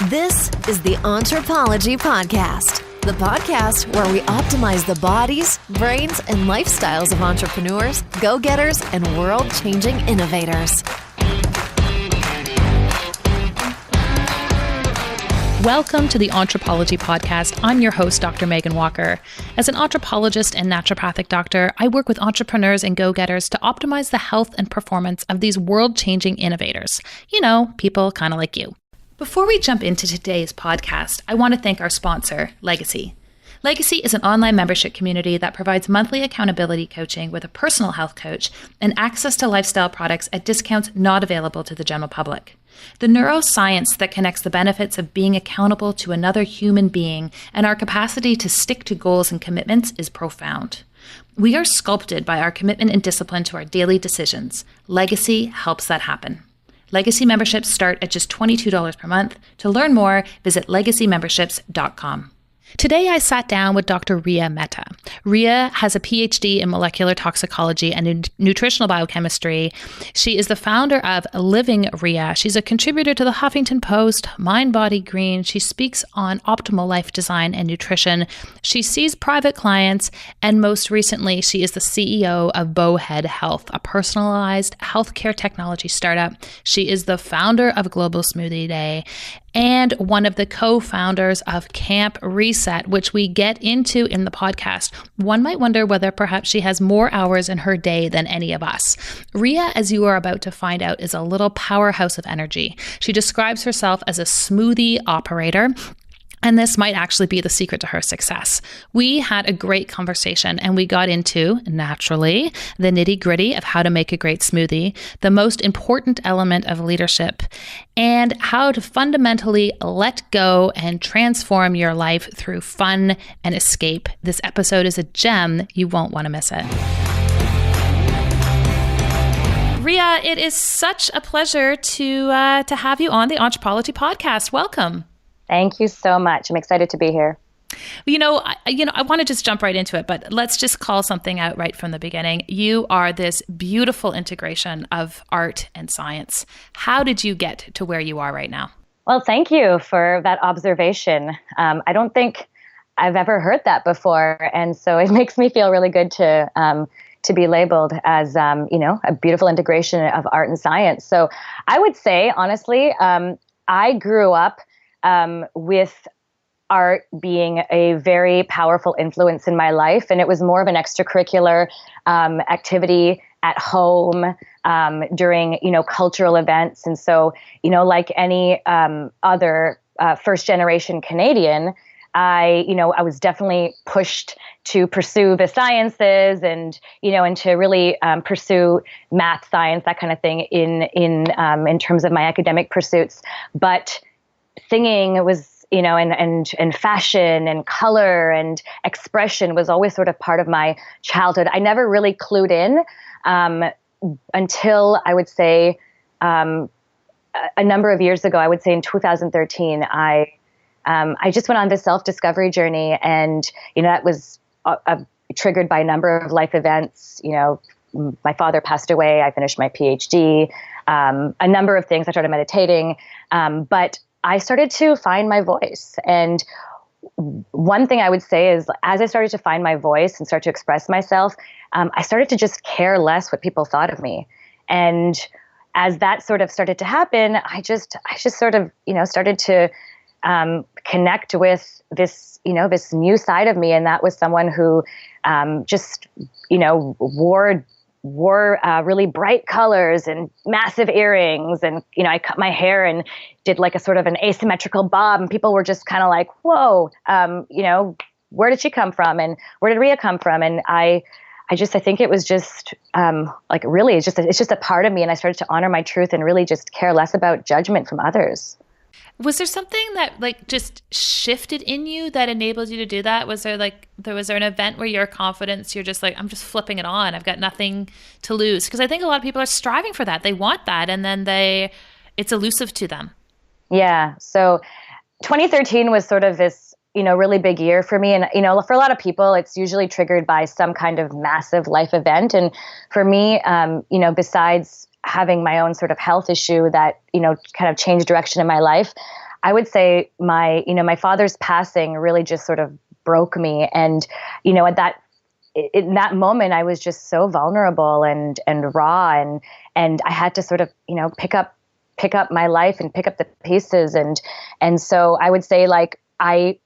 This is the Entrepology Podcast, the podcast where we optimize the bodies, brains, and lifestyles of entrepreneurs, go-getters, and world-changing innovators. Welcome to the Entrepology Podcast. I'm your host, Dr. Megan Walker. As an anthropologist and naturopathic doctor, I work with entrepreneurs and go-getters to optimize the health and performance of these world-changing innovators. You know, people kind of like you. Before we jump into today's podcast, I want to thank our sponsor, Legacy. Legacy is an online membership community that provides monthly accountability coaching with a personal health coach and access to lifestyle products at discounts not available to the general public. The neuroscience that connects the benefits of being accountable to another human being and our capacity to stick to goals and commitments is profound. We are sculpted by our commitment and discipline to our daily decisions. Legacy helps that happen. Legacy memberships start at just $22 per month. To learn more, visit legacymemberships.com. Today, I sat down with Dr. Rhea Mehta. Rhea has a PhD in molecular toxicology and nutritional biochemistry. She is the founder of Living Rhea. She's a contributor to the Huffington Post, Mind, Body, Green. She speaks on optimal life design and nutrition. She sees private clients, and most recently, she is the CEO of Bowhead Health, a personalized healthcare technology startup. She is the founder of Global Smoothie Day and one of the co-founders of Camp Reset, which we get into in the podcast. One might wonder whether perhaps she has more hours in her day than any of us. Rhea, as you are about to find out, is a little powerhouse of energy. She describes herself as a smoothie operator, and this might actually be the secret to her success. We had a great conversation and we got into, naturally, the nitty-gritty of how to make a great smoothie, the most important element of leadership, and how to fundamentally let go and transform your life through fun and escape. This episode is a gem. You won't want to miss it. Rhea, it is such a pleasure to have you on the Entrepology Podcast. Welcome. Thank you so much. I'm excited to be here. I want to just jump right into it, but let's just call something out right from the beginning. You are this beautiful integration of art and science. How did you get to where you are right now? Well, thank you for that observation. I don't think I've ever heard that before, and so it makes me feel really good to be labeled as a beautiful integration of art and science. So I would say, honestly, I grew up with art being a very powerful influence in my life. And it was more of an extracurricular activity at home during, cultural events. And so, like any other first generation Canadian, I was definitely pushed to pursue the sciences and to really pursue math, science, that kind of thing in terms of my academic pursuits. But singing was, and fashion and color and expression was always sort of part of my childhood. I never really clued in until I would say a number of years ago. I would say in 2013, I just went on this self-discovery journey, and that was triggered by a number of life events. My father passed away. I finished my PhD. A number of things. I started meditating, but I started to find my voice. And one thing I would say is, as I started to find my voice and start to express myself, I started to just care less what people thought of me. And as that sort of started to happen, I just sort of, started to connect with this, this new side of me. And that was someone who wore really bright colors and massive earrings. And, I cut my hair and did like a sort of an asymmetrical bob. And people were just kind of like, whoa, where did she come from? And where did Rhea come from? And I think it was just really, it's just a part of me. And I started to honor my truth and really just care less about judgment from others. Was there something that just shifted in you that enabled you to do that? Was there an event where your confidence, you're just like, I'm just flipping it on. I've got nothing to lose. Because I think a lot of people are striving for that. They want that. And then it's elusive to them. Yeah. So 2013 was sort of this, really big year for me. And, for a lot of people, it's usually triggered by some kind of massive life event. And for me, besides having my own sort of health issue that, kind of changed direction in my life, I would say my father's passing really just sort of broke me. And, in that moment, I was just so vulnerable and raw, and I had to sort of, pick up my life and pick up the pieces. And so I would say, like, it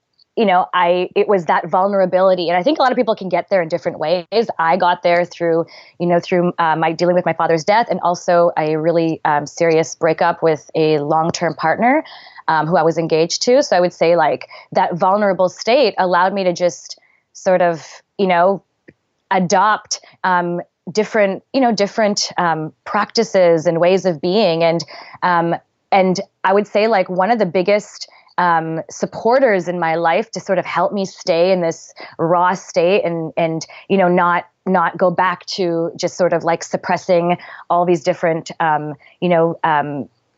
was that vulnerability. And I think a lot of people can get there in different ways. I got there through my dealing with my father's death, and also a really serious breakup with a long-term partner who I was engaged to. So I would say, like, that vulnerable state allowed me to just sort of, adopt different practices and ways of being. And I would say, like, one of the biggest supporters in my life to sort of help me stay in this raw state and not go back to just sort of like suppressing all these different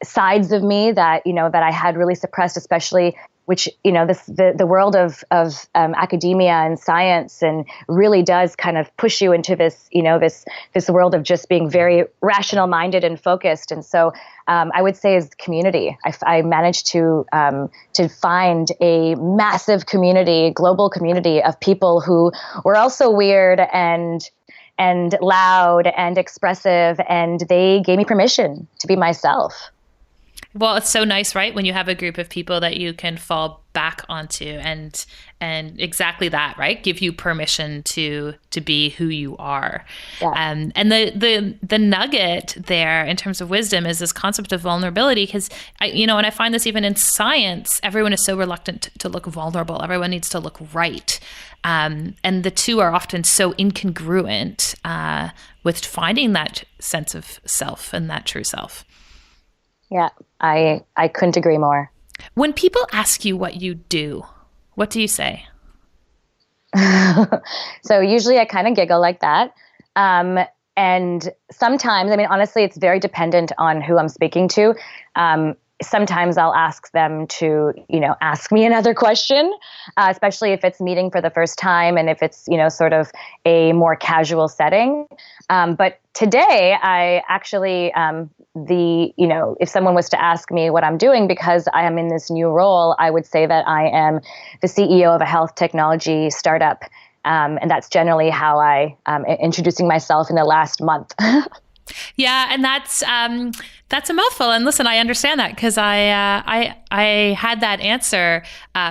sides of me that I had really suppressed, especially which, the world of academia and science, and really does kind of push you into this, this world of just being very rational minded and focused. And so I would say as community, I managed to find a massive community, global community of people who were also weird and loud and expressive, and they gave me permission to be myself. Well, it's so nice, right? When you have a group of people that you can fall back onto and exactly that, right? Give you permission to be who you are. Yeah. And the nugget there in terms of wisdom is this concept of vulnerability, because and I find this even in science, everyone is so reluctant to look vulnerable. Everyone needs to look right. And the two are often so incongruent with finding that sense of self and that true self. Yeah, I couldn't agree more. When people ask you what you do, what do you say? So usually I kind of giggle like that. And sometimes, honestly, it's very dependent on who I'm speaking to. Sometimes I'll ask them to, ask me another question, especially if it's meeting for the first time and if it's, sort of a more casual setting. But today I actually, if someone was to ask me what I'm doing, because I am in this new role, I would say that I am the CEO of a health technology startup. And that's generally how I am introducing myself in the last month. Yeah, and that's a mouthful. And listen, I understand that because I had that answer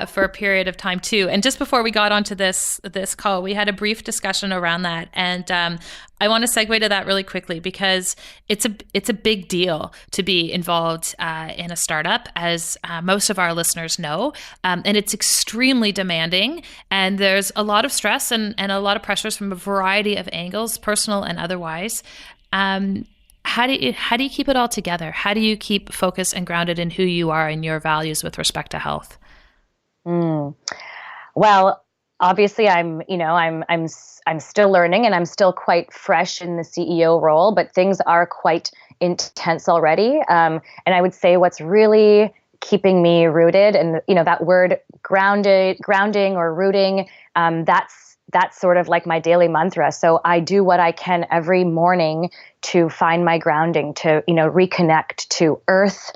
for a period of time too. And just before we got onto this call, we had a brief discussion around that, and I want to segue to that really quickly because it's a big deal to be involved in a startup, as most of our listeners know, and it's extremely demanding. And there's a lot of stress and a lot of pressures from a variety of angles, personal and otherwise. How do you keep it all together? How do you keep focused and grounded in who you are and your values with respect to health? Well, obviously I'm still learning, and I'm still quite fresh in the CEO role, but things are quite intense already. And I would say what's really keeping me rooted, and that word grounding or rooting, that's sort of like my daily mantra. So I do what I can every morning to find my grounding, to, reconnect to earth,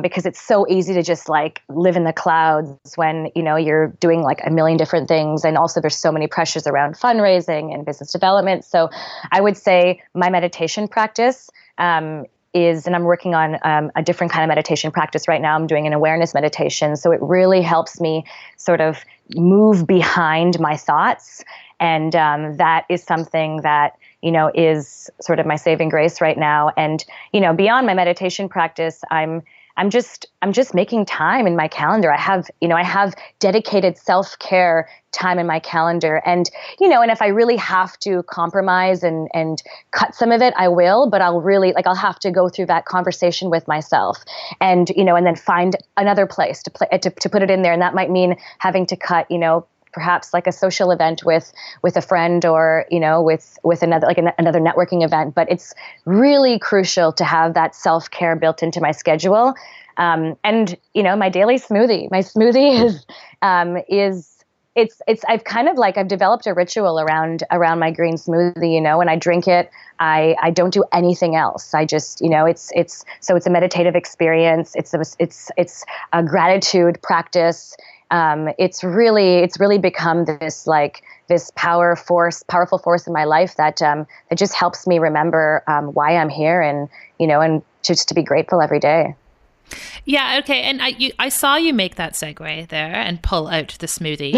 because it's so easy to just like live in the clouds when, you're doing like a million different things. And also there's so many pressures around fundraising and business development. So I would say my meditation practice and I'm working on a different kind of meditation practice right now. I'm doing an awareness meditation. So it really helps me sort of move behind my thoughts. And that is something that, is sort of my saving grace right now. And, beyond my meditation practice, I'm just making time in my calendar. I have dedicated self-care time in my calendar. And, and if I really have to compromise and cut some of it, I will, but I'll have to go through that conversation with myself and, and then find another place to put it in there. And that might mean having to cut, perhaps like a social event with a friend or, with another, like another networking event. But it's really crucial to have that self-care built into my schedule. And, my daily smoothie, is I've kind of like, I've developed a ritual around my green smoothie, you know. When I drink it, I don't do anything else. I just, you know, it's a meditative experience. It's a gratitude practice. It's really become this powerful force in my life that it just helps me remember why I'm here, and, you know, and just to be grateful every day. Yeah, okay. And I saw you make that segue there and pull out the smoothie.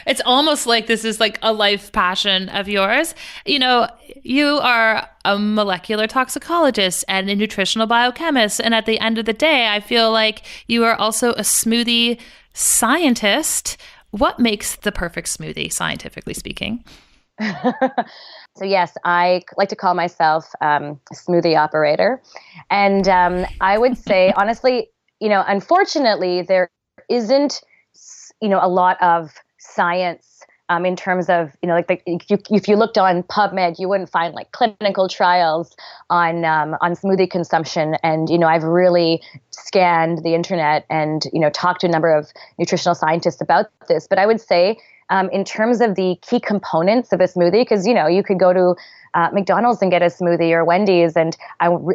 It's almost like this is like a life passion of yours. You know, you are a molecular toxicologist and a nutritional biochemist. And at the end of the day, I feel like you are also a smoothie scientist. What makes the perfect smoothie, scientifically speaking? So yes, I like to call myself a smoothie operator. And I would say, honestly, you know, unfortunately, there isn't, you know, a lot of science in terms of, you know, like if you looked on PubMed, you wouldn't find like clinical trials on smoothie consumption. And, you know, I've really scanned the internet and, you know, talked to a number of nutritional scientists about this. But I would say, in terms of the key components of a smoothie, because, you know, you could go to McDonald's and get a smoothie, or Wendy's, and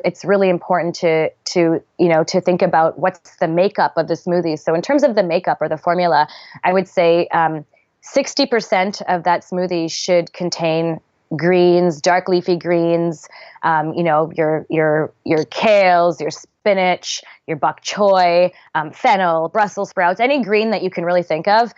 it's really important to you know, to think about what's the makeup of the smoothie. So in terms of the makeup or the formula, I would say 60% of that smoothie should contain greens, dark leafy greens, you know, your kales, your spinach, your bok choy, fennel, Brussels sprouts, any green that you can really think of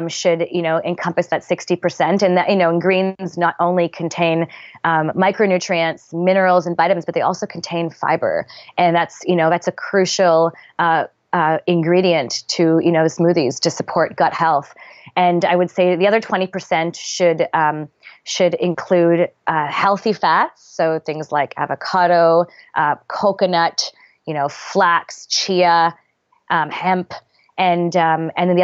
should, you know, encompass that 60%. And that, you know, and greens not only contain micronutrients, minerals, and vitamins, but they also contain fiber. And that's, you know, that's a crucial ingredient to, you know, smoothies to support gut health. And I would say the other 20% should include healthy fats, so things like avocado, coconut, you know, flax, chia, hemp, and then the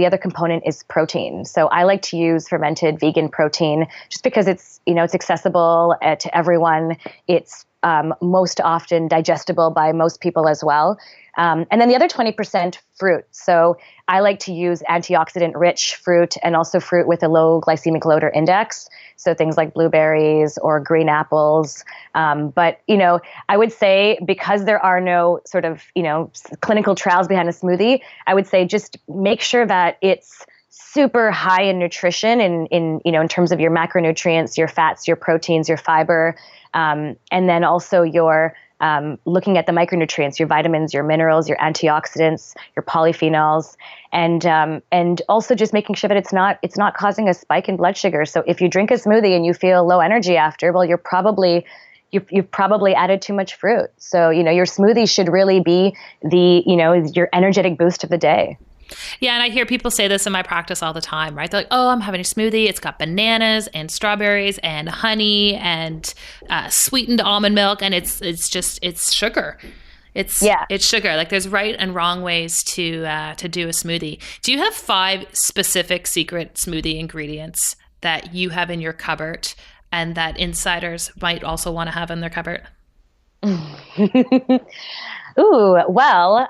other component is protein. So I like to use fermented vegan protein just because it's, you know, it's accessible to everyone. It's most often digestible by most people as well. And then the other 20% fruit. So I like to use antioxidant-rich fruit and also fruit with a low glycemic load or index. So things like blueberries or green apples. But, you know, I would say because there are no sort of, you know, clinical trials behind a smoothie, I would say just make sure that it's super high in nutrition in you know, in terms of your macronutrients, your fats, your proteins, your fiber, and then also your looking at the micronutrients, your vitamins, your minerals, your antioxidants, your polyphenols, and also just making sure that it's not causing a spike in blood sugar. So if you drink a smoothie and you feel low energy after, well, you've probably added too much fruit. So, you know, your smoothie should really be your energetic boost of the day. Yeah, and I hear people say this in my practice all the time, right? They're like, oh, I'm having a smoothie. It's got bananas and strawberries and honey and sweetened almond milk. And it's sugar. It's sugar. Like there's right and wrong ways to do a smoothie. Do you have 5 specific secret smoothie ingredients that you have in your cupboard and that insiders might also want to have in their cupboard? Ooh, well,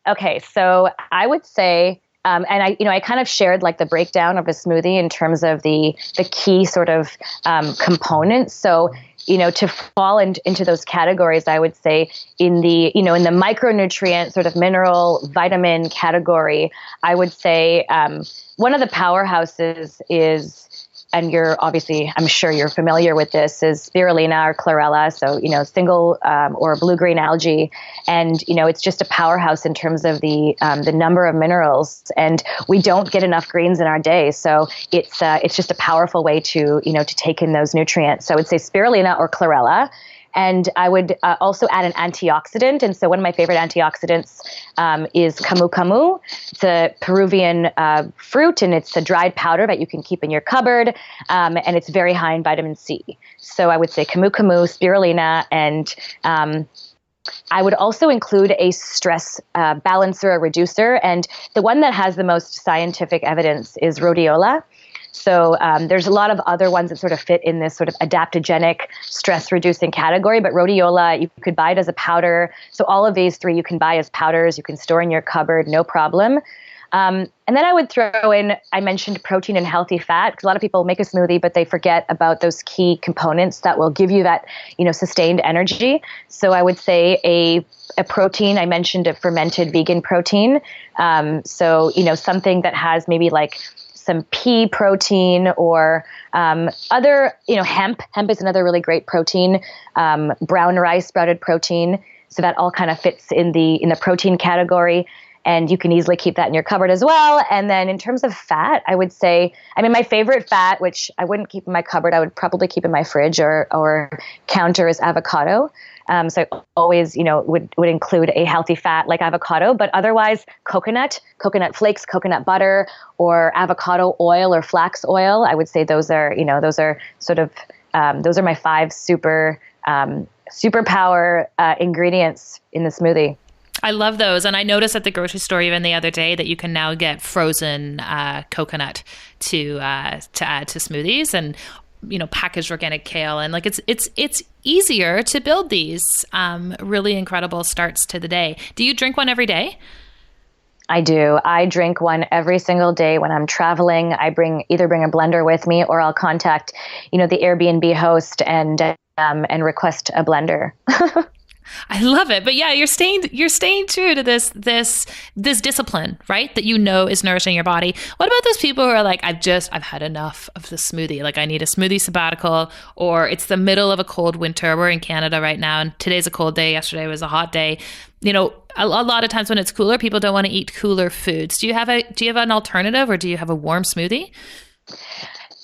okay, so I would say, and I kind of shared like the breakdown of a smoothie in terms of the key sort of components. So, you know, to fall into those categories, I would say in the micronutrient sort of mineral vitamin category, I would say one of the powerhouses is, and I'm sure you're familiar with this, is spirulina or chlorella. So, you know, single or blue-green algae. And, you know, it's just a powerhouse in terms of the number of minerals. And we don't get enough greens in our day. So it's just a powerful way to, you know, to take in those nutrients. So I would say spirulina or chlorella. And I would also add an antioxidant. And so one of my favorite antioxidants is camu camu. It's a Peruvian fruit, and it's a dried powder that you can keep in your cupboard. And it's very high in vitamin C. So I would say camu camu, spirulina, and I would also include a stress balancer, a reducer. And the one that has the most scientific evidence is rhodiola. So there's a lot of other ones that sort of fit in this sort of adaptogenic stress-reducing category, but rhodiola, you could buy it as a powder. So all of these 3 you can buy as powders. You can store in your cupboard, no problem. And then I would throw in, I mentioned protein and healthy fat, because a lot of people make a smoothie, but they forget about those key components that will give you that, sustained energy. So I would say a protein, I mentioned a fermented vegan protein. So, something that has maybe like some pea protein or other, hemp. Hemp is another really great protein. Brown rice, sprouted protein. So that all kind of fits in the protein category. And you can easily keep that in your cupboard as well. And then in terms of fat, I would say, my favorite fat, which I wouldn't keep in my cupboard, I would probably keep in my fridge or counter, is avocado. So I always, would include a healthy fat like avocado, but otherwise coconut flakes, coconut butter, or avocado oil or flax oil. I would say those are sort of, those are my 5 superpower ingredients in the smoothie. I love those. And I noticed at the grocery store even the other day that you can now get frozen coconut to add to smoothies, and packaged organic kale, and like it's easier to build these really incredible starts to the day. Do you drink one every day? I do. I drink one every single day when I'm traveling. I either bring a blender with me, or I'll contact the Airbnb host and request a blender. I love it. But yeah, you're staying true to this discipline, right? That is nourishing your body. What about those people who are like, I've had enough of the smoothie. Like I need a smoothie sabbatical, or it's the middle of a cold winter. We're in Canada right now, and today's a cold day. Yesterday was a hot day. A lot of times when it's cooler, people don't want to eat cooler foods. Do you have an alternative, or do you have a warm smoothie?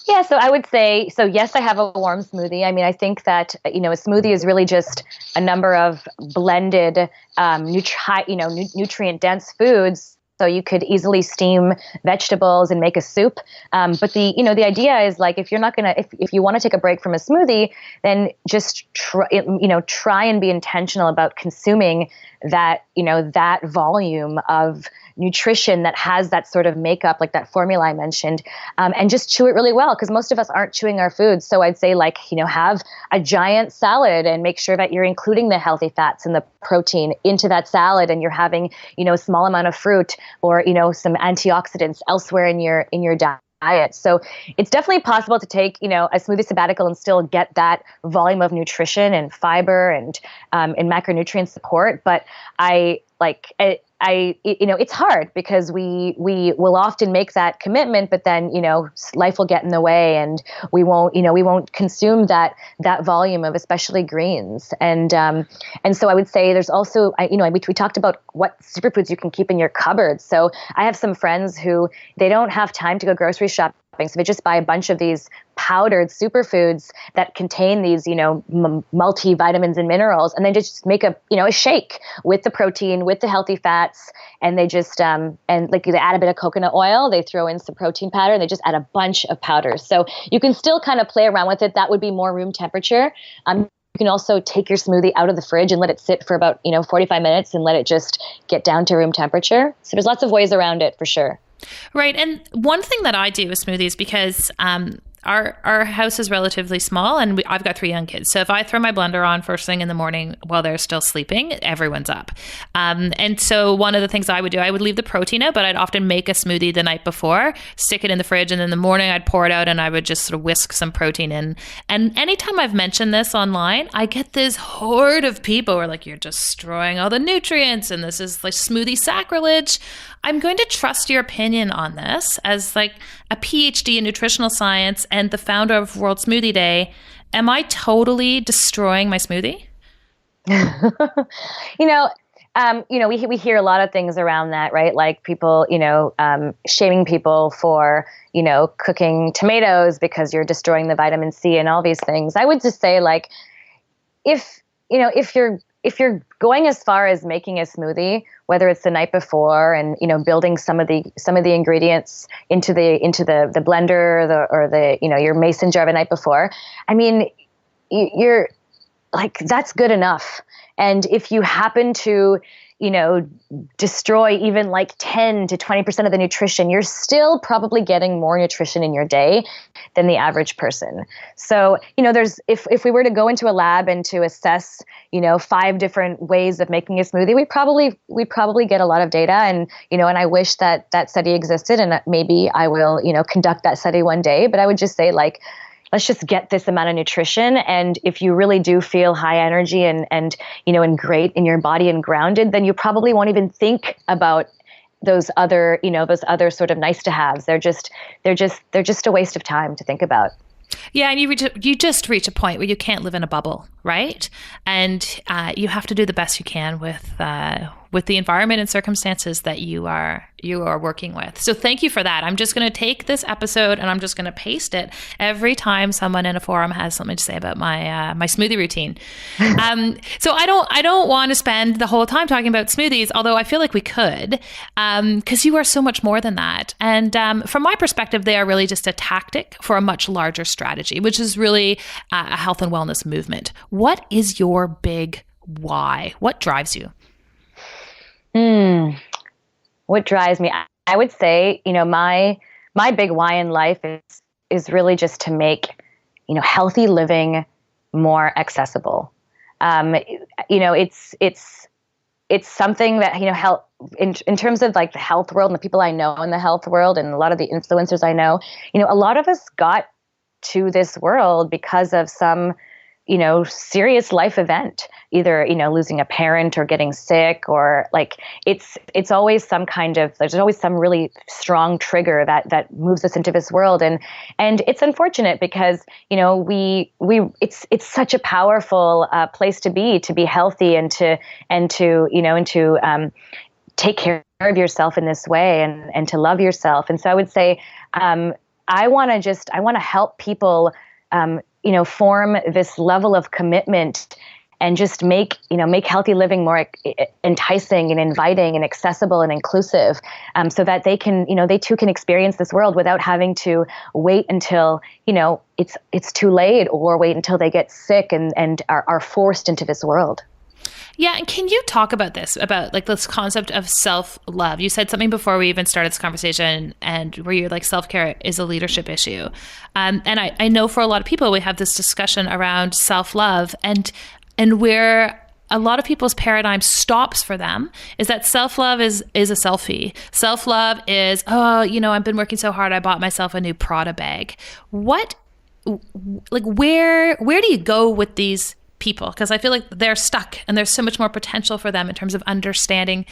Yeah, so I would say, yes, I have a warm smoothie. I think that, a smoothie is really just a number of blended, nutrient-dense foods. So you could easily steam vegetables and make a soup. But the idea is, like, if you want to take a break from a smoothie, then just try and be intentional about consuming that volume of nutrition that has that sort of makeup, like that formula I mentioned, and just chew it really well, because most of us aren't chewing our food. So I'd say, have a giant salad and make sure that you're including the healthy fats and the protein into that salad, and you're having, a small amount of fruit or, some antioxidants elsewhere in your diet. So it's definitely possible to take, a smoothie sabbatical and still get that volume of nutrition and fiber and macronutrient support. But it's hard, because we will often make that commitment, but then, life will get in the way, and we won't consume that volume of especially greens. And so I would say there's also, we talked about what superfoods you can keep in your cupboard. So I have some friends who, they don't have time to go grocery shopping, so they just buy a bunch of these powdered superfoods that contain these, multivitamins and minerals, and they just make a shake with the protein, with the healthy fats, and they just they add a bit of coconut oil, they throw in some protein powder, and they just add a bunch of powders. So you can still kind of play around with it. That would be more room temperature. You can also take your smoothie out of the fridge and let it sit for about 45 minutes and let it just get down to room temperature. So there's lots of ways around it for sure. Right. And one thing that I do with smoothies, because our house is relatively small, and I've got 3 young kids. So if I throw my blender on first thing in the morning while they're still sleeping, everyone's up. And so one of the things I would do, I would leave the protein out, but I'd often make a smoothie the night before, stick it in the fridge, and in the morning I'd pour it out, and I would just sort of whisk some protein in. And anytime I've mentioned this online, I get this horde of people who are like, you're destroying all the nutrients, and this is like smoothie sacrilege. I'm going to trust your opinion on this as like a PhD in nutritional science and the founder of World Smoothie Day. Am I totally destroying my smoothie? We hear a lot of things around that, right? Like people, shaming people for, cooking tomatoes because you're destroying the vitamin C and all these things. I would just say, like, if you're going as far as making a smoothie, whether it's the night before and building some of the ingredients into the blender or your mason jar the night before, you're like, that's good enough. And if you happen to destroy even like 10 to 20% of the nutrition, you're still probably getting more nutrition in your day than the average person. So, if we were to go into a lab and to assess, 5 different ways of making a smoothie, we'd probably get a lot of data. And, and I wish that study existed, and maybe I will, conduct that study one day. But I would just say, like, let's just get this amount of nutrition. And if you really do feel high energy and great in your body and grounded, then you probably won't even think about those other sort of nice to haves. They're just a waste of time to think about. Yeah, and you just reach a point where you can't live in a bubble, right? And you have to do the best you can with the environment and circumstances that you are working with. So thank you for that. I'm just going to take this episode and I'm just going to paste it every time someone in a forum has something to say about my smoothie routine. So I don't want to spend the whole time talking about smoothies, although I feel like we could, because you are so much more than that. And from my perspective, they are really just a tactic for a much larger strategy, which is really a health and wellness movement. What is your big why? What drives you? What drives me? I would say, my big why in life is really just to make, healthy living more accessible. It's something that, health in terms of like the health world and the people I know in the health world and a lot of the influencers I know, a lot of us got to this world because of some, serious life event, either, losing a parent or getting sick, or like it's always some kind of, there's always some really strong trigger that moves us into this world. And it's unfortunate because, it's such a powerful place to be healthy and to take care of yourself in this way and to love yourself. And so I would say, I want to help people, form this level of commitment and just make healthy living more enticing and inviting and accessible and inclusive, so that they too can experience this world without having to wait until, it's too late, or wait until they get sick and are forced into this world. Yeah. And can you talk about this concept of self-love? You said something before we even started this conversation, and where you're like, self-care is a leadership issue. And I know for a lot of people, we have this discussion around self-love, and where a lot of people's paradigm stops for them is that self-love is a selfie. Self-love is, I've been working so hard, I bought myself a new Prada bag. Where do you go with these people? Because I feel like they're stuck, and there's so much more potential for them in terms of understanding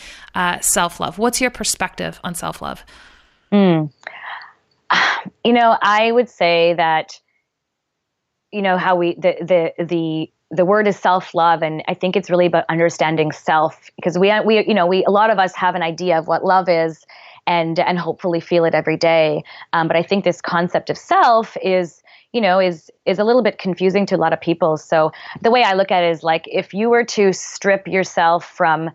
self-love. What's your perspective on self-love? I would say that, how the word is self-love, and I think it's really about understanding self, because we a lot of us have an idea of what love is, and hopefully feel it every day. But I think this concept of self is a little bit confusing to a lot of people. So the way I look at it is like, if you were to strip yourself from,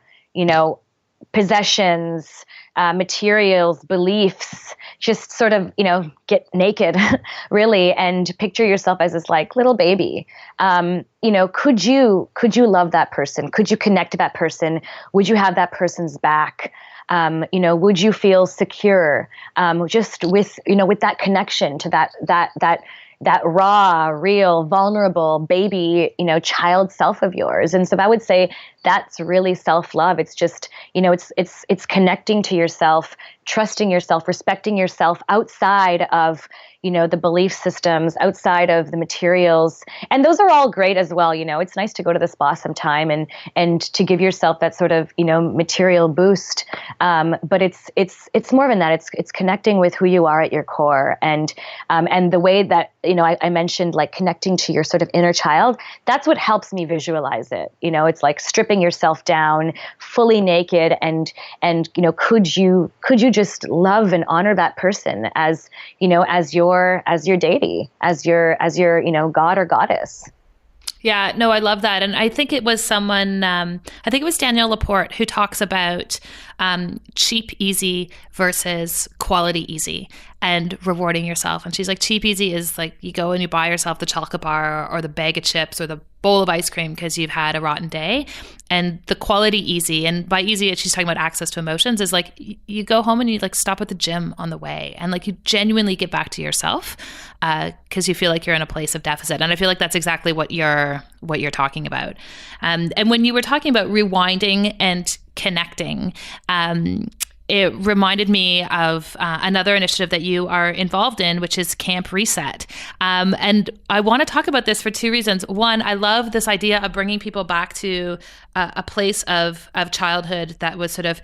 possessions, materials, beliefs, just sort of, get naked really, and picture yourself as this like little baby. Could you love that person? Could you connect to that person? Would you have that person's back? Would you feel secure, just with that connection to that raw, real, vulnerable baby, child self of yours? And so I would say that's really self-love. It's just, it's connecting to yourself, trusting yourself, respecting yourself outside of, the belief systems, outside of the materials. And those are all great as well. It's nice to go to the spa sometime and to give yourself that sort of, material boost. But it's more than that. It's connecting with who you are at your core. And the way that, I mentioned like connecting to your sort of inner child, that's what helps me visualize it. It's like stripping yourself down, fully naked, and could you just love and honor that person as your deity, as your god or goddess. Yeah, no, I love that. And I think it was someone, I think it was Danielle Laporte, who talks about cheap easy versus quality easy and rewarding yourself. And she's like, cheap easy is like you go and you buy yourself the chocolate bar or the bag of chips or the bowl of ice cream because you've had a rotten day. And the quality easy, and by easy, she's talking about access to emotions, is like you go home and you like stop at the gym on the way and like you genuinely get back to yourself because you feel like you're in a place of deficit. And I feel like that's exactly what you're talking about. And when you were talking about rewinding and connecting, it reminded me of another initiative that you are involved in, which is Camp Reset. And I want to talk about this for two reasons. One, I love this idea of bringing people back to a place of childhood that was sort of,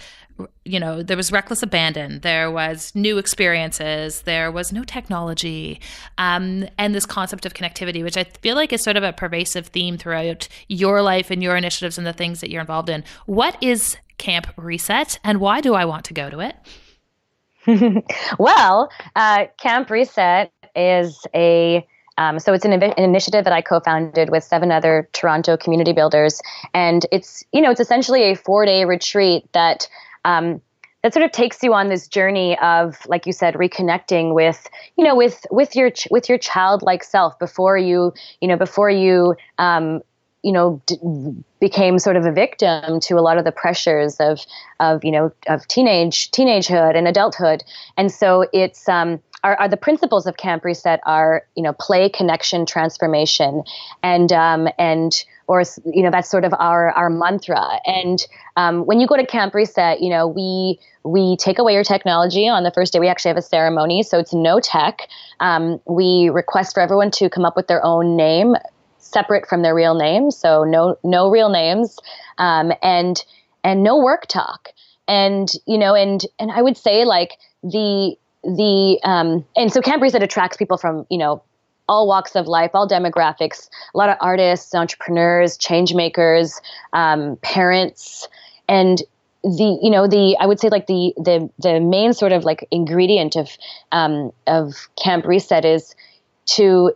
you know, there was reckless abandon, there was new experiences, there was no technology, and this concept of connectivity, which I feel like is sort of a pervasive theme throughout your life and your initiatives and the things that you're involved in. What is Camp Reset, and why do I want to go to it? Well, Camp Reset is so it's an initiative that I co-founded with 7 other Toronto community builders, and it's essentially a 4-day retreat that sort of takes you on this journey of, like you said, reconnecting with your childlike self before you became sort of a victim to a lot of the pressures of teenagehood and adulthood. And so it's are the principles of Camp Reset are, play, connection, transformation, and that's sort of our mantra. And when you go to Camp Reset, we take away your technology on the first day. We actually have a ceremony, so it's no tech. We request for everyone to come up with their own name, separate from their real name, so no real names, and no work talk, and I would say like and so Camp Reset attracts people from all walks of life, all demographics, a lot of artists, entrepreneurs, change makers, parents, and I would say like the main sort of like ingredient of Camp Reset is to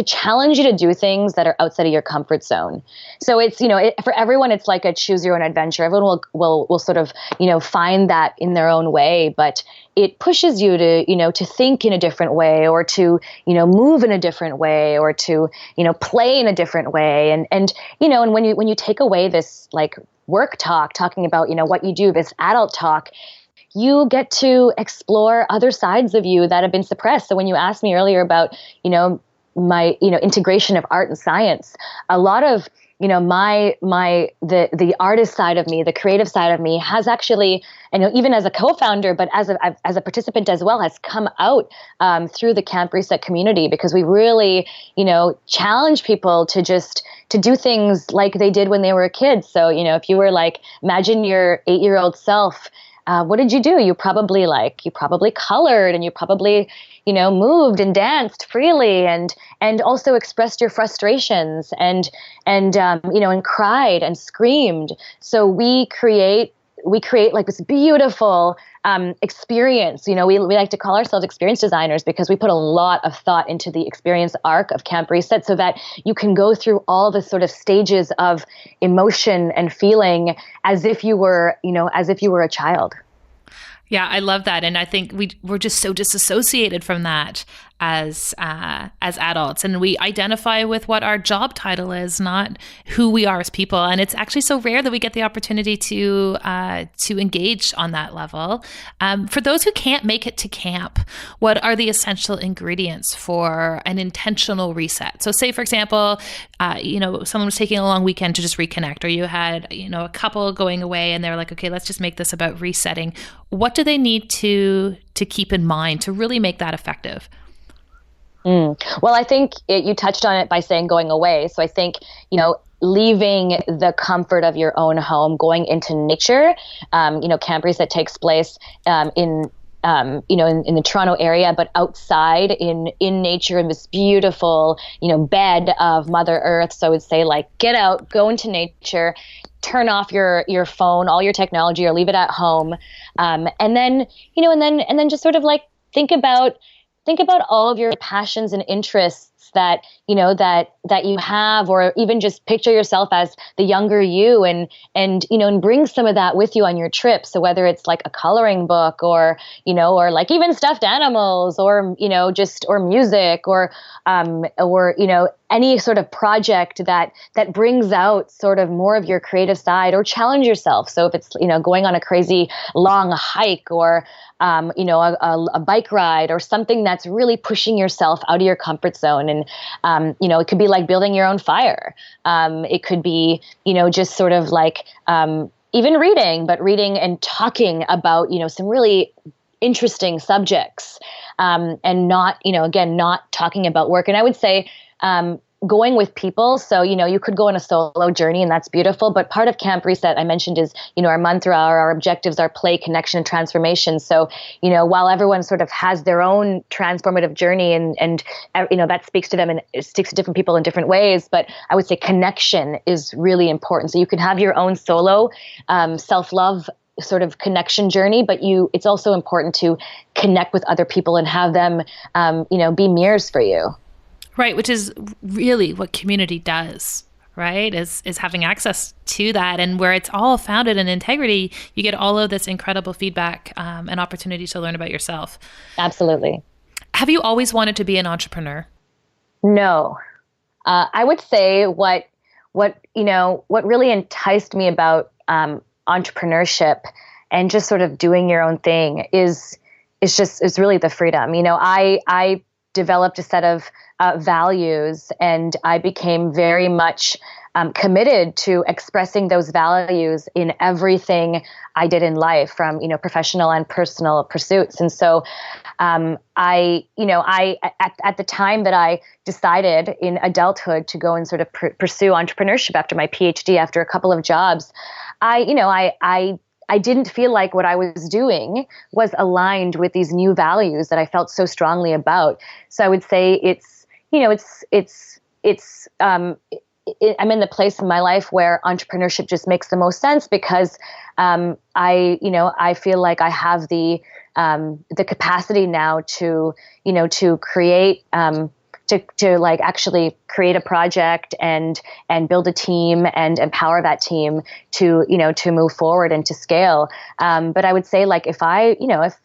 challenge you to do things that are outside of your comfort zone. So it's, for everyone, it's like a choose your own adventure. Everyone will sort of, find that in their own way, but it pushes you to think in a different way, or to, move in a different way, or to, play in a different way. And when you take away this like work talking about, what you do, this adult talk, you get to explore other sides of you that have been suppressed. So when you asked me earlier about, my, integration of art and science, a lot of, the artist side of me, the creative side of me has actually, even as a co-founder, but as a participant as well, has come out through the Camp Reset community, because we really, challenge people to do things like they did when they were kids. So, if you were like, imagine your 8-year-old self, what did you do? You probably colored, and you probably, moved and danced freely, and also expressed your frustrations and cried and screamed. So we create like this beautiful experience. We like to call ourselves experience designers, because we put a lot of thought into the experience arc of Camp Reset, so that you can go through all the sort of stages of emotion and feeling as if you were a child. Yeah, I love that. And I think we're just so disassociated from that as adults, and we identify with what our job title is, not who we are as people. And it's actually so rare that we get the opportunity to engage on that level. For those who can't make it to camp, what are the essential ingredients for an intentional reset? So say, for example, someone was taking a long weekend to just reconnect, or you had, a couple going away and they're like, okay, let's just make this about resetting. What do they need to keep in mind to really make that effective? Well, I think you touched on it by saying going away. So I think, leaving the comfort of your own home, going into nature. Camp Reset takes place in the Toronto area, but outside in nature, in this beautiful, bed of Mother Earth. So I would say, like, get out, go into nature, turn off your phone, all your technology, or leave it at home. And then just sort of like think about all of your passions and interests that, that you have, or even just picture yourself as the younger you, and bring some of that with you on your trip. So whether it's like a coloring book, or like even stuffed animals, or, or music, or any sort of project that brings out sort of more of your creative side, or challenge yourself. So if it's, going on a crazy long hike, or, a bike ride, or something that's really pushing yourself out of your comfort zone. And, it could be like building your own fire. It could be, just sort of like, even reading and talking about, some really interesting subjects, and not, again, not talking about work. And I would say, going with people. So, you could go on a solo journey, and that's beautiful. But part of Camp Reset, I mentioned, is, our mantra, our objectives are play, connection, and transformation. So, while everyone sort of has their own transformative journey, and that speaks to them, and it speaks to different people in different ways. But I would say connection is really important. So you can have your own solo self-love sort of connection journey, but it's also important to connect with other people and have them, be mirrors for you. Right, which is really what community does, right? Is having access to that, and where it's all founded in integrity, you get all of this incredible feedback and opportunity to learn about yourself. Absolutely. Have you always wanted to be an entrepreneur? No. I would say what really enticed me about entrepreneurship and just sort of doing your own thing is really the freedom. I developed a set of values, and I became very much committed to expressing those values in everything I did in life, from professional and personal pursuits. And so, at the time that I decided in adulthood to go and sort of pursue entrepreneurship after my PhD, after a couple of jobs, I didn't feel like what I was doing was aligned with these new values that I felt so strongly about. So I would say I'm in the place in my life where entrepreneurship just makes the most sense, because I feel like I have the capacity now to create, to like actually create a project and build a team and empower that team to move forward and to scale. But I would say, like, if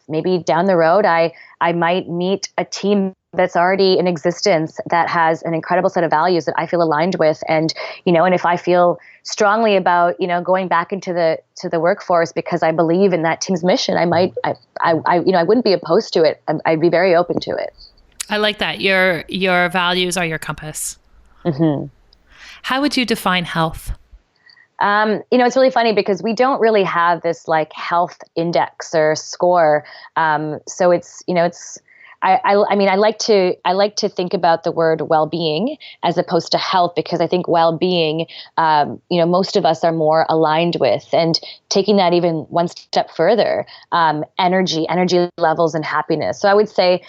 maybe down the road I might meet a team that's already in existence that has an incredible set of values that I feel aligned with, and if I feel strongly about going back into the workforce because I believe in that team's mission, I wouldn't be opposed to it. I'd be very open to it. I like that. Your values are your compass. Mm-hmm. How would you define health? It's really funny because we don't really have this like health index or score. So I like to think about the word well-being as opposed to health, because I think well-being, most of us are more aligned with, and taking that even one step further, energy levels and happiness. So I would say,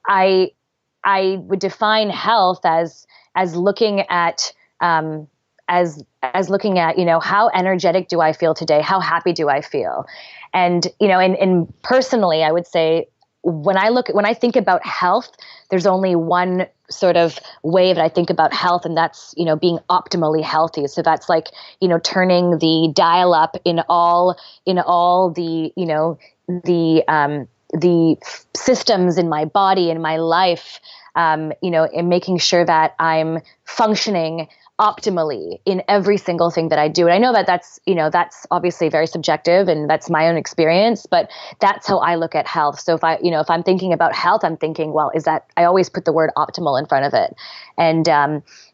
I would define health as looking at, looking at, how energetic do I feel today? How happy do I feel? And, and personally, I would say, when I think about health, there's only one sort of way that I think about health, and that's, being optimally healthy. So that's like, turning the dial up in all the systems in my body and my life, and making sure that I'm functioning optimally in every single thing that I do. And I know that that's obviously very subjective, and that's my own experience, but that's how I look at health. So if I'm thinking about health, I'm thinking, well, I always put the word optimal in front of it. And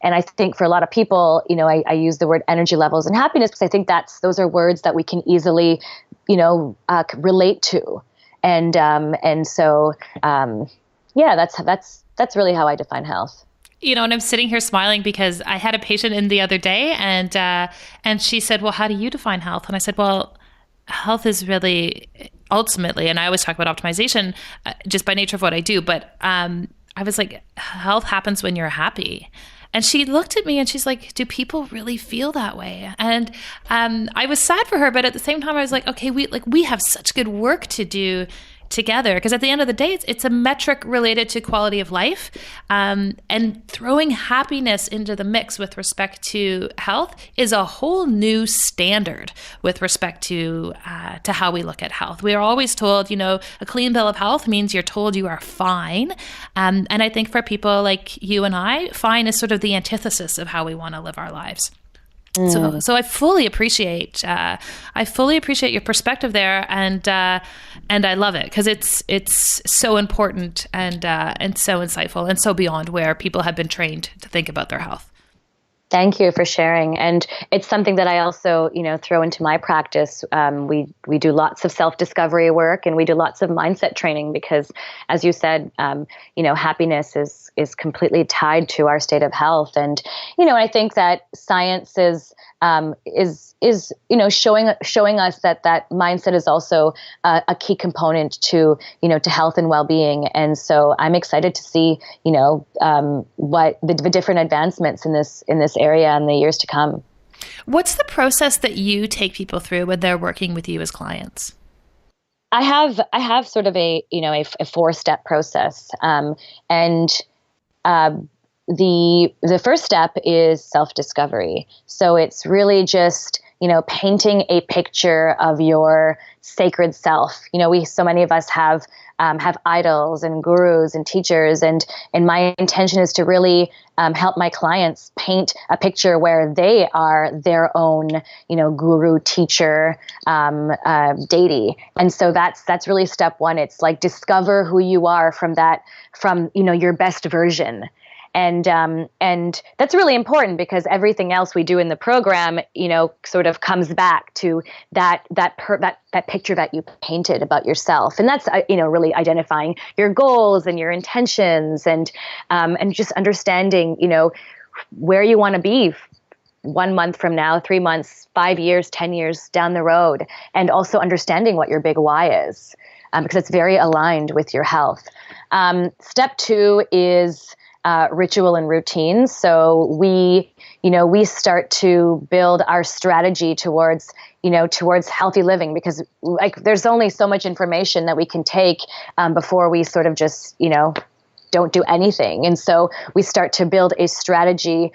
I think for a lot of people, I use the word energy levels and happiness because I think those are words that we can easily, relate to. And so, that's really how I define health. And I'm sitting here smiling because I had a patient in the other day, and she said, well, how do you define health? And I said, well, health is really ultimately, and I always talk about optimization just by nature of what I do, but I was like, health happens when you're happy. And she looked at me and she's like, do people really feel that way? And I was sad for her, but at the same time, I was like, okay, we have such good work to do together, because at the end of the day, it's a metric related to quality of life, and throwing happiness into the mix with respect to health is a whole new standard with respect to how we look at health. We are always told, a clean bill of health means you're told you are fine, and I think for people like you and I, fine is sort of the antithesis of how we want to live our lives. So I fully appreciate your perspective there, and I love it because it's so important and so insightful and so beyond where people have been trained to think about their health. Thank you for sharing. And it's something that I also, throw into my practice. We do lots of self-discovery work, and we do lots of mindset training because, as you said, happiness is completely tied to our state of health. And, I think that science is showing us that mindset is also a key component to health and well-being. And so I'm excited to see, what the different advancements in this area in the years to come. What's the process that you take people through when they're working with you as clients? I have sort of a 4-step process. The first step is self-discovery. So it's really just, painting a picture of your sacred self. So many of us have idols and gurus and teachers, and my intention is to really help my clients paint a picture where they are their own, guru, teacher, deity. And so that's really step one. It's like discover who you are from your best version. And that's really important because everything else we do in the program, sort of comes back to that picture that you painted about yourself. And that's, really identifying your goals and your intentions and just understanding, where you want to be 1 month from now, 3 months, 5 years, 10 years down the road, and also understanding what your big why is, because it's very aligned with your health. Step 2 is ritual and routine. So we start to build our strategy towards healthy living, because there's only so much information that we can take before we sort of just, don't do anything. And so we start to build a strategy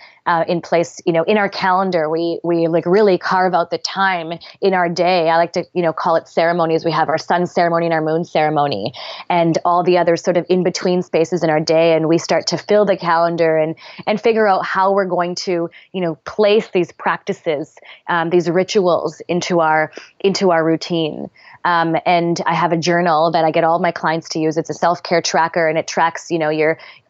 in place, in our calendar. We really carve out the time in our day. I like to, call it ceremonies. We have our sun ceremony and our moon ceremony and all the other sort of in-between spaces in our day. And we start to fill the calendar and figure out how we're going to, place these practices, these rituals into our routine. And I have a journal that I get all my clients to use. It's a self-care tracker, and it tracks,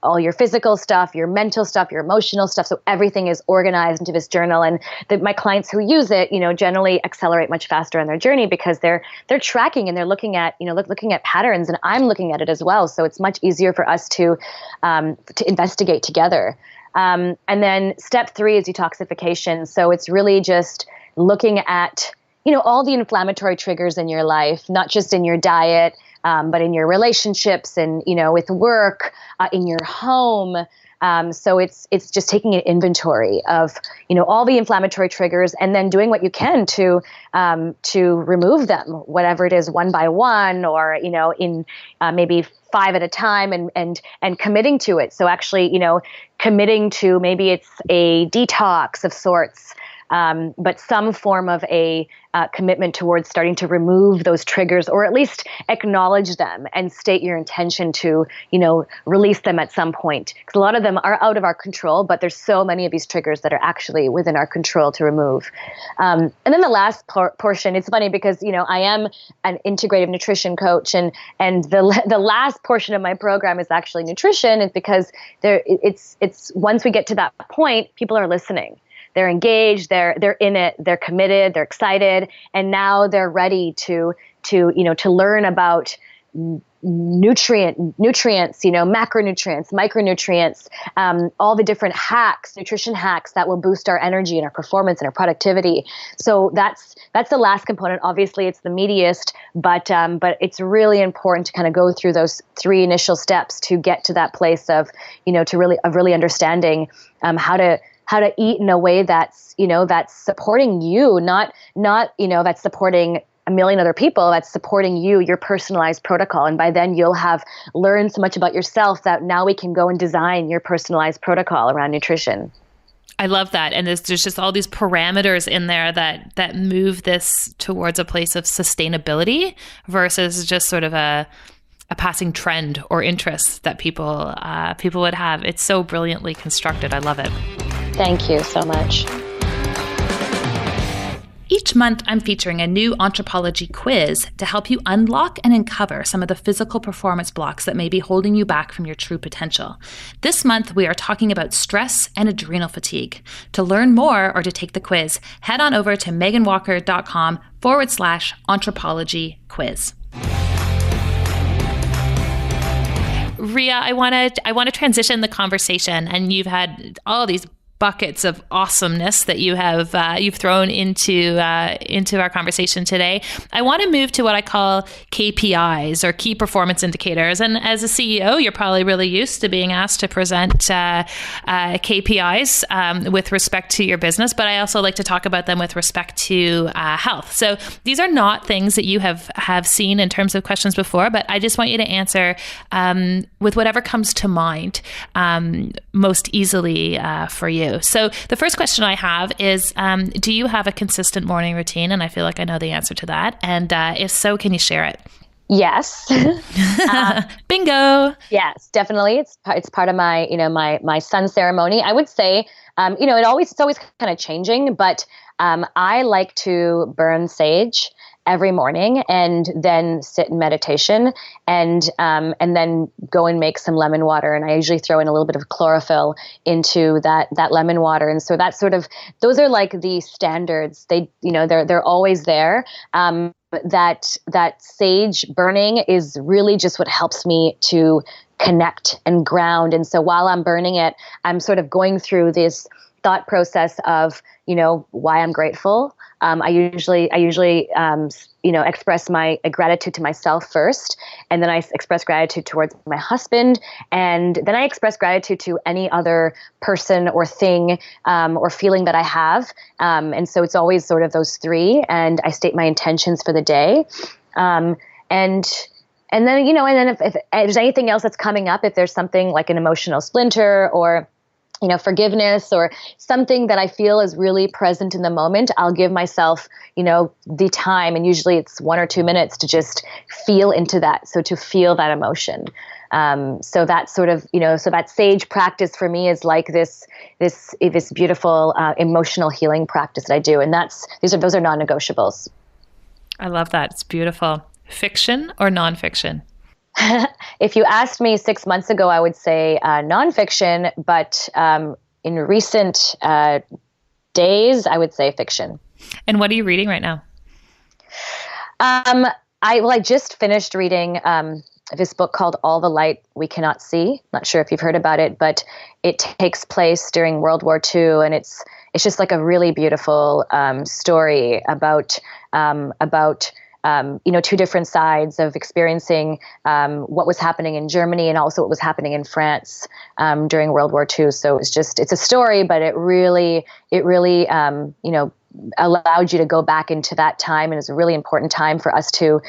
all your physical stuff, your mental stuff, your emotional stuff. So everything is organized into this journal. And my clients who use it, generally accelerate much faster on their journey because they're tracking and they're looking at, looking at patterns, and I'm looking at it as well. So it's much easier for us to investigate together. And then step 3 is detoxification. So it's really just looking at all the inflammatory triggers in your life, not just in your diet, but in your relationships and, with work, in your home. So it's just taking an inventory of, all the inflammatory triggers and then doing what you can to remove them, whatever it is, one by one, or, in maybe 5 at a time, and committing to it. So actually, committing to, maybe it's a detox of sorts, but some form of a commitment towards starting to remove those triggers, or at least acknowledge them and state your intention to, release them at some point. Because a lot of them are out of our control, but there's so many of these triggers that are actually within our control to remove. And then the last portion, it's funny because, I am an integrative nutrition coach, and the last portion of my program is actually nutrition. It's because it's once we get to that point, people are listening. They're engaged, they're in it, they're committed, they're excited, and now they're ready to learn about nutrients, macronutrients, micronutrients, all the different hacks, nutrition hacks that will boost our energy and our performance and our productivity. So that's the last component. Obviously, it's the meatiest, but it's really important to kind of go through those 3 initial steps to get to that place of really understanding how to eat in a way that's supporting you, not that's supporting a million other people that's supporting you, your personalized protocol. And by then you'll have learned so much about yourself that now we can go and design your personalized protocol around nutrition. I love that. And there's just all these parameters in there that move this towards a place of sustainability versus just sort of a passing trend or interest that people would have. It's so brilliantly constructed. I love it. Thank you so much. Each month, I'm featuring a new Anthropology quiz to help you unlock and uncover some of the physical performance blocks that may be holding you back from your true potential. This month, we are talking about stress and adrenal fatigue. To learn more or to take the quiz, head on over to meganwalker.com/anthropology quiz. Rhea, I want to transition the conversation, and you've had all these buckets of awesomeness that you've thrown into our conversation today. I want to move to what I call KPIs, or key performance indicators. And as a CEO, you're probably really used to being asked to present KPIs with respect to your business, but I also like to talk about them with respect to health. So these are not things that you have seen in terms of questions before, but I just want you to answer with whatever comes to mind most easily for you. So the first question I have is, do you have a consistent morning routine? And I feel like I know the answer to that. And if so, can you share it? Yes. Bingo. Yes, definitely. It's part of my, my sun ceremony. I would say, it's always kind of changing, but I like to burn sage every morning and then sit in meditation and then go and make some lemon water. And I usually throw in a little bit of chlorophyll into that lemon water. And so that's those are like the standards. They're always there. That sage burning is really just what helps me to connect and ground. And so while I'm burning it, I'm sort of going through this thought process of, why I'm grateful. I usually express my gratitude to myself first, and then I express gratitude towards my husband, and then I express gratitude to any other person or thing or feeling that I have. And so it's always sort of those three, and I state my intentions for the day. And then, if there's anything else that's coming up, if there's something like an emotional splinter or forgiveness or something that I feel is really present in the moment, I'll give myself, the time. And usually it's 1 or 2 minutes to just feel into that. So to feel that emotion. So that's sort of, so that sage practice for me is like this beautiful emotional healing practice that I do. And those are non-negotiables. I love that. It's beautiful. Fiction or nonfiction? If you asked me 6 months ago, I would say nonfiction, but in recent days, I would say fiction. And what are you reading right now? I just finished reading this book called All the Light We Cannot See. Not sure if you've heard about it, but it takes place during World War II, and it's just like a really beautiful story about two different sides of experiencing what was happening in Germany and also what was happening in France during World War II. So it's a story, but it really allowed you to go back into that time, and it's a really important time for us to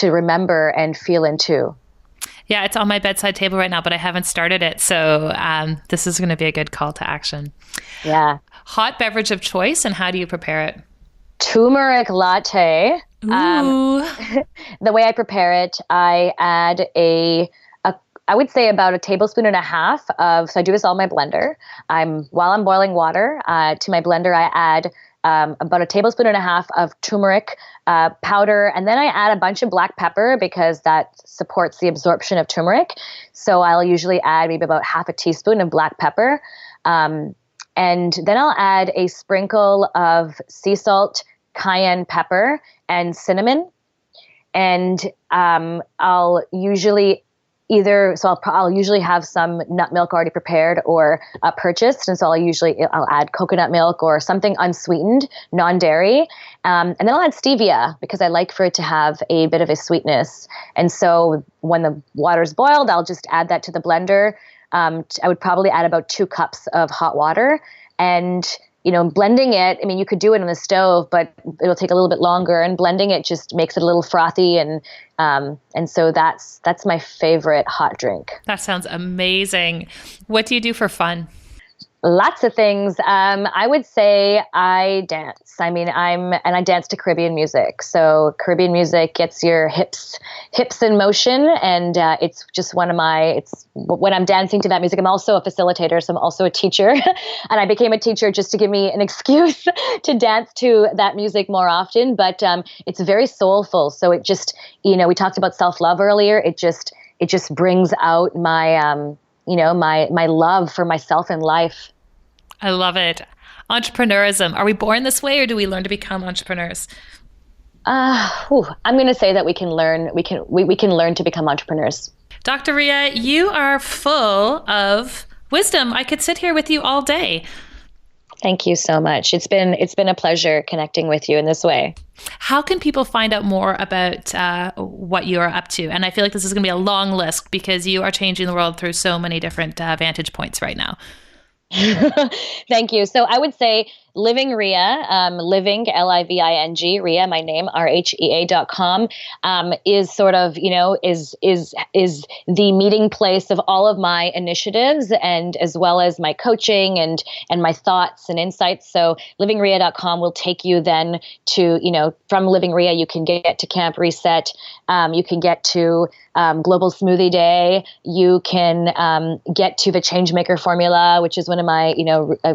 remember and feel into. Yeah, it's on my bedside table right now, but I haven't started it. So this is going to be a good call to action. Yeah. Hot beverage of choice, and how do you prepare it? Turmeric latte. The way I prepare it, I add I would say about 1.5 tablespoons of, so I do this all in my blender. While I'm boiling water, to my blender, I add about 1.5 tablespoons of turmeric powder. And then I add a bunch of black pepper because that supports the absorption of turmeric. So I'll usually add maybe about 1/2 teaspoon of black pepper. And then I'll add a sprinkle of sea salt, cayenne pepper, and cinnamon. And I'll usually I'll usually have some nut milk already prepared or purchased. And so I'll add coconut milk or something unsweetened, non-dairy. And then I'll add stevia because I like for it to have a bit of a sweetness. And so when the water's boiled, I'll just add that to the blender. I would probably add about 2 cups of hot water. And blending it, I mean, you could do it on the stove, but it'll take a little bit longer, and blending it just makes it a little frothy. And so that's my favorite hot drink. That sounds amazing. What do you do for fun? Lots of things. I would say I dance. I mean, I dance to Caribbean music. So Caribbean music gets your hips in motion. And it's just when I'm dancing to that music, I'm also a facilitator. So I'm also a teacher. And I became a teacher just to give me an excuse to dance to that music more often. But it's very soulful. So it just, we talked about self-love earlier. It just brings out my, my love for myself in life. I love it. Entrepreneurism. Are we born this way, or do we learn to become entrepreneurs? I'm going to say that we can learn to become entrepreneurs. Dr. Rhea, you are full of wisdom. I could sit here with you all day. Thank you so much. It's been a pleasure connecting with you in this way. How can people find out more about what you are up to? And I feel like this is going to be a long list because you are changing the world through so many different vantage points right now. Thank you. So I would say Living Rhea, living, Living, Rhea, my name, RHEA.com, is sort of, is the meeting place of all of my initiatives, and as well as my coaching and my thoughts and insights. So livingrhea.com will take you then to, from Living Rhea, you can get to Camp Reset. You can get to Global Smoothie Day. You can get to the Changemaker Formula, which is one of my,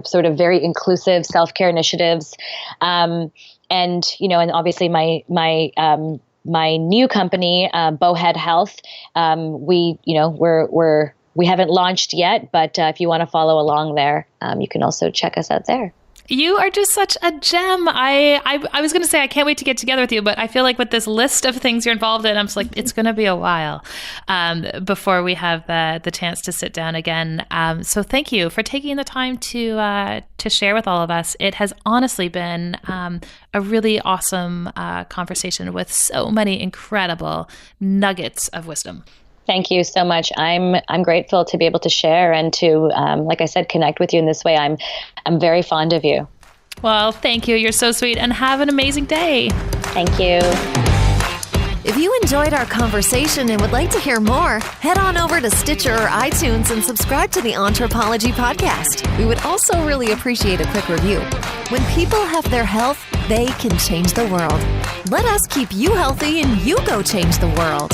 sort of very inclusive self-care initiatives. And obviously my new company, Bowhead Health. We haven't launched yet, but if you want to follow along there, you can also check us out there. You are just such a gem. I was going to say I can't wait to get together with you, but I feel like with this list of things you're involved in, I'm just like, it's going to be a while before we have the chance to sit down again. So thank you for taking the time to share with all of us. It has honestly been a really awesome conversation with so many incredible nuggets of wisdom. Thank you so much. I'm grateful to be able to share and to, like I said, connect with you in this way. I'm very fond of you. Well, thank you. You're so sweet, and have an amazing day. Thank you. If you enjoyed our conversation and would like to hear more, head on over to Stitcher or iTunes and subscribe to the Entrepology podcast. We would also really appreciate a quick review. When people have their health, they can change the world. Let us keep you healthy and you go change the world.